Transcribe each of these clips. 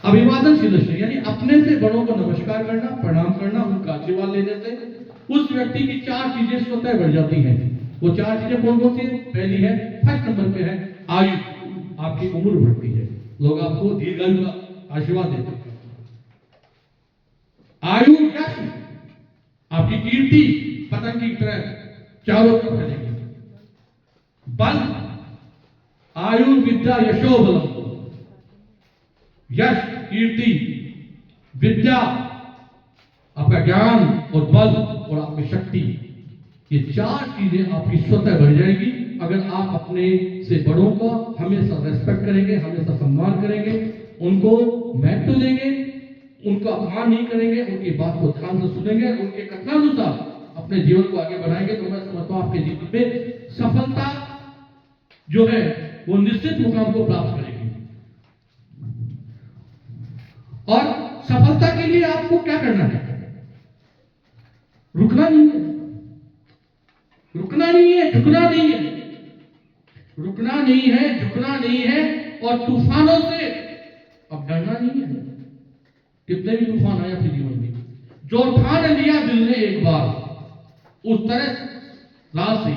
अभिवादन शीलस्य यानी अपने से बड़ों को नमस्कार करना, प्रणाम करना, उनका आशीर्वाद लेने से उस व्यक्ति की 4 चीजें स्वतः बढ़ जाती हैं। वो 4 चीजें कौन कौन सी है? पहली है, फर्स्ट नंबर पे है आयु, आपकी उम्र बढ़ती है, लोग आपको दीर्घायु का आशीर्वाद देते हैं। आयु यश, आपकी कीर्ति पतंग की तरह चारों तरफ फैलेगी। बल, आयु विद्या यशो बलम, यश कीर्ति विद्या आपका ज्ञान और बल और आपकी शक्ति, ये 4 चीजें आपकी स्वतः बढ़ जाएगी अगर आप अपने से बड़ों का हमेशा रेस्पेक्ट करेंगे, हमेशा सम्मान करेंगे, उनको महत्व देंगे, उनका अपमान नहीं करेंगे, उनकी बात को ध्यान से सुनेंगे, उनके कथनानुसार अपने जीवन को आगे बढ़ाएंगे, तो मैं समझता हूं आपके जीवन में सफलता जो है वो निश्चित मुकाम को प्राप्त करेगी। और सफलता के लिए आपको क्या करना है? रुकना नहीं है, रुकना नहीं है, झुकना नहीं है, रुकना नहीं है, झुकना नहीं है, और तूफानों से अब डरना नहीं है। कितने भी तूफान आए आपके जीवन में, जो ठान लिया दिल ने एक बार, उस तरह राह से,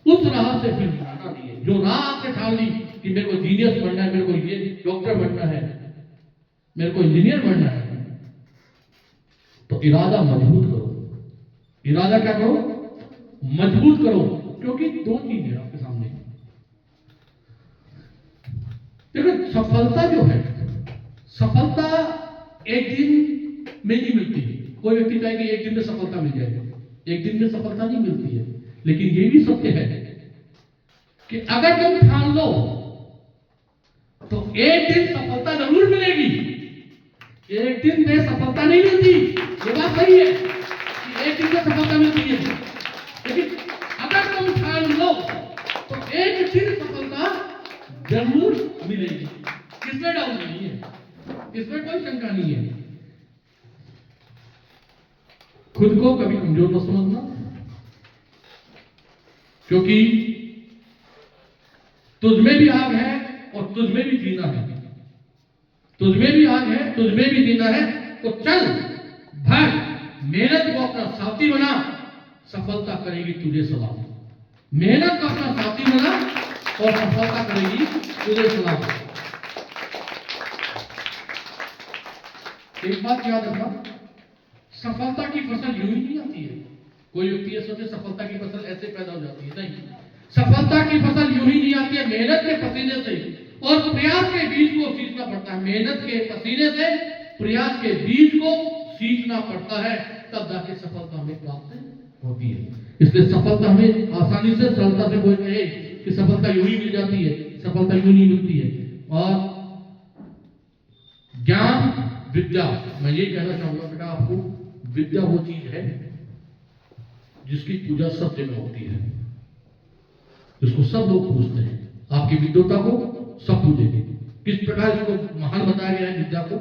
उस राह से फिर जाना नहीं है। जो राह आपने ठान ली कि मेरे को जीनियस बनना है, मेरे को ये डॉक्टर बनना है, मेरे को इंजीनियर बनना है, तो इरादा मजबूत करो। इरादा क्या करो? मजबूत करो, क्योंकि 2 चीजें आपके सामने। देखो, सफलता जो है, सफलता एक दिन में नहीं मिलती। कोई व्यक्ति चाहे कि एक दिन में सफलता मिल जाएगी, एक दिन में सफलता नहीं मिलती है। लेकिन ये भी सत्य है कि अगर तुम ठान लो तो एक दिन सफलता जरूर मिलेगी। एक दिन में सफलता नहीं मिलती, ये बात सही है कि एक दिन में सफलता मिलती है, लेकिन अगर तुम ठान लो तो एक दिन सफलता जरूर मिलेगी। इसमें डाउट नहीं है, इसमें कोई शंका नहीं है। खुद को कभी कमजोर मत समझना, क्योंकि तुझमें भी आग है और तुझमें भी जीना है। तुझमें भी आग है, तुझमें भी जीना है, तो चल भाग, मेहनत को अपना साथी बना, सफलता करेगी तुझे सलाम। मेहनत को अपना साथी बना और सफलता करेगी तुझे सलाम। एक बात याद रखना, सफलता की फसल यूं ही नहीं आती है। कोई व्यक्ति ये सोचे सफलता की फसल ऐसे पैदा हो जाती है, नहीं। सफलता की फसल यूं ही नहीं आती है, मेहनत के पसीने से और प्रयास के बीज को सींचना पड़ता है। मेहनत के पसीने से प्रयास के बीज को सींचना पड़ता है, तब जाके सफलता हमें प्राप्त होती है। इसलिए सफलता हमें आसानी से, सरलता से कोई कहे कि सफलता यूं ही मिल जाती है, सफलता यूं नहीं मिलती है। और ज्ञान विद्या, मैं ये कहना चाहूंगा बेटा आपको, विद्या वो चीज है जिसकी पूजा सब जगह होती है, जिसको सब लोग पूजते हैं। आपकी विद्वता को सब पूजेंगे। किस प्रकार इसको महान बताया गया है विद्या को?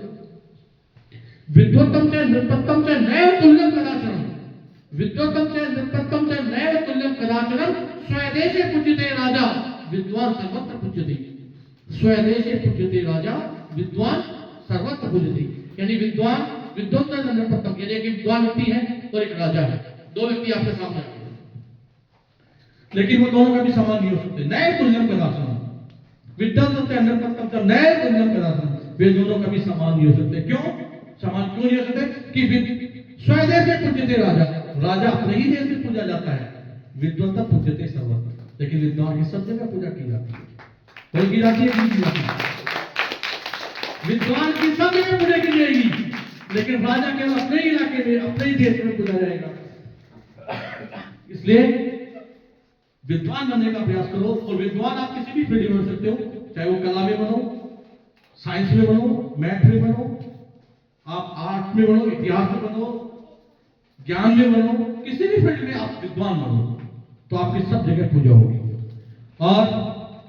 विद्वत्तम च नृपत्तम च नैव तुल्यम कदाचनम, विद्वत्तम च नृपत्तम च नैव तुल्यम कदाचनम, स्वदेशे पूज्यते राजा विद्वान सर्वत्र पूज्यते। स्वदेशे पूज्यते राजा विद्वान सर्वत्र पूज्यते, यानी विद्वान, विद्वत्तम नृपत्तम, यानी एक विद्वान व्यक्ति है और एक राजा है, 2 व्यक्ति आपके सामने आए, लेकिन वो दोनों कभी समान नहीं हो सकते। नैव तुल्यम कदाचनम, विद्वत्तम च नृपत्तम च नैव तुल्यम कदाचनम, वे दोनों कभी समान नहीं हो सकते। क्यों समान क्यों नहीं हो सकते? कि स्वदेशे पूज्यते राजा, राजा अपने ही देश में पूजा जाता है, विद्वत्तम पूज्यते सर्वत्र, लेकिन विद्वान की सब जगह पूजा की जाती है। कोई की जाती है, नहीं की जाती है। विद्वान की सब जगह पूजा की जाएगी, लेकिन राजा केवल अपने ही इलाके में, अपने ही देश में पूजा जाएगा। इसलिए विद्वान बनने का प्रयास करो, और विद्वान आप किसी भी फील्ड में बन सकते हो, चाहे वो कला में बनो, साइंस में बनो, मैथ में बनो, आप आर्ट में बनो, इतिहास में बनो, ज्ञान में बनो, किसी भी फील्ड में आप विद्वान बनो, तो आपकी सब जगह पूजा होगी। और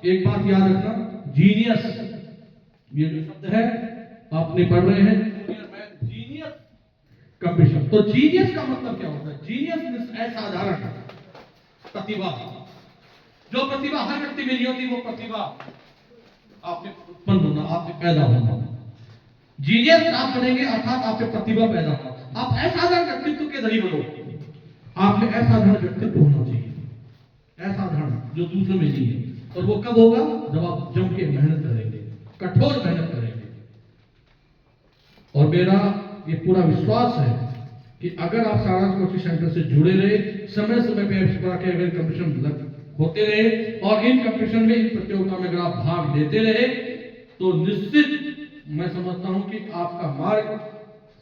एक बात याद रखना, जीनियस, ये जो शब्द है आपने पढ़ रहे हैं, जीनियस कंपटीशन। तो जीनियस का मतलब क्या होता है? जीनियस मींस असाधारण प्रतिभा। जो प्रतिभा हर व्यक्ति में नहीं होती, वो प्रतिभा आपने उत्पन्न होना, आपने पैदा होना। जीनियस आप बनेंगे अर्थात आप में प्रतिभा पैदा हो, आप असाधारण व्यक्तित्व के धनी बनो। आप में असाधारण व्यक्तित्व होना चाहिए, असाधारण जो दूसरों में नहीं है। और वो कब होगा? जब आप जम के मेहनत करेंगे, कठोर मेहनत करेंगे। और मेरा ये पूरा विश्वास है कि अगर आप सारांश कोचिंग सेंटर से जुड़े रहे, समय समय पे इस तरह के अगर कंपटीशन होते रहे और इन कंपटीशन में, इन प्रतियोगिता में अगर आप भाग लेते रहे, तो निश्चित मैं समझता हूं कि आपका मार्ग,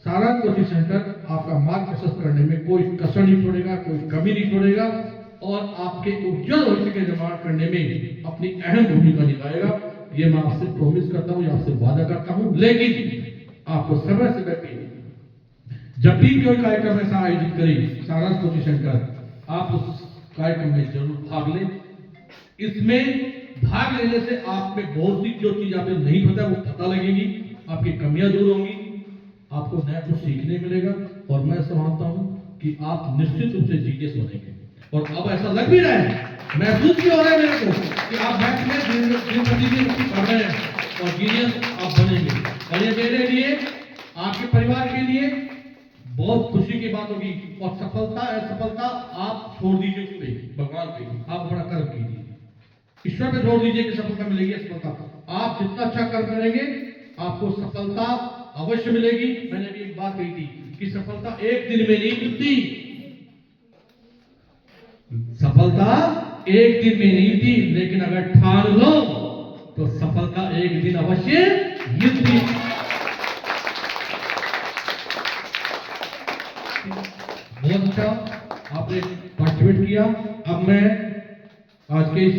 सारांश कोचिंग सेंटर आपका मार्ग प्रशस्त करने में कोई कसर नहीं छोड़ेगा, कोई कमी नहीं छोड़ेगा और आपके उज्जवल भविष्य के निर्माण करने में अपनी अहम भूमिका निभाएगा। ये मैं आपसे प्रॉमिस करता हूं, आपसे वादा करता हूं। लेकिन आपको समय समय पे जब भी कोई कार्यक्रम ऐसा आयोजित करें सारांश कोचिंग सेंटर, आप उस कार्यक्रम में जरूर भाग लें। इसमें भाग लेने से आप में बहुत सी जो चीज आपको नहीं पता वो पता लगेगी, आपकी कमियां दूर होंगी, आपको नया कुछ सीखने मिलेगा और मैं समझता हूं कि आप निश्चित रूप से जीनियस बनेंगे। और अब ऐसा लग भी रहा है, महसूस भी हो रहा है मेरे को कि आप बैंक में दिन प्रतिदिन पढ़ रहे हैं और जीनियस आप बनेंगे। और ये मेरे लिए, आपके परिवार के लिए बहुत खुशी की बात होगी। और सफलता असफलता आप छोड़ दीजिए उस पे, भगवान पे, आप अपना कर्म कीजिए, ईश्वर पे छोड़ दीजिए कि सफलता मिलेगी असफलता। आप जितना अच्छा कर्म करेंगे आपको सफलता अवश्य मिलेगी। मैंने भी एक बात कही थी कि सफलता एक दिन में नहीं मिलती, सफलता एक दिन में नहीं थी, लेकिन अगर ठान लो तो सफलता एक दिन अवश्य मिलती। बहुत अच्छा आपने पार्टिसिपेट किया। अब मैं आज के इस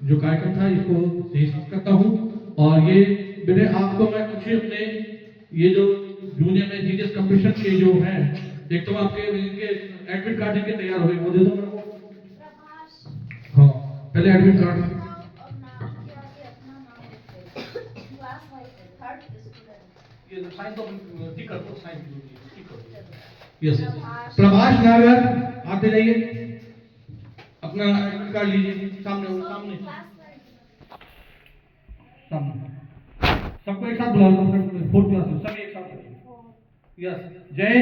जो कार्यक्रम था इसको समाप्त करता हूं। और ये मेरे आपको मैं कुछ अपने ये जो जूनियर में जीनियस कंपटीशन के जो हैं, एक तो आपके इनके एडमिट कार्ड इनके तैयार हो गए, वो दे दो मेरे को। हाँ, पहले एडमिट कार्ड ये साइन तो ठीक कर दो, साइन ठीक कर दो। यस, प्रभाष नागर आते जाइए, अपना एडमिट कार्ड लीजिए। सामने सामने सामने सबको एक साथ बुला लो, 4th क्लास सब एक साथ। यस, जय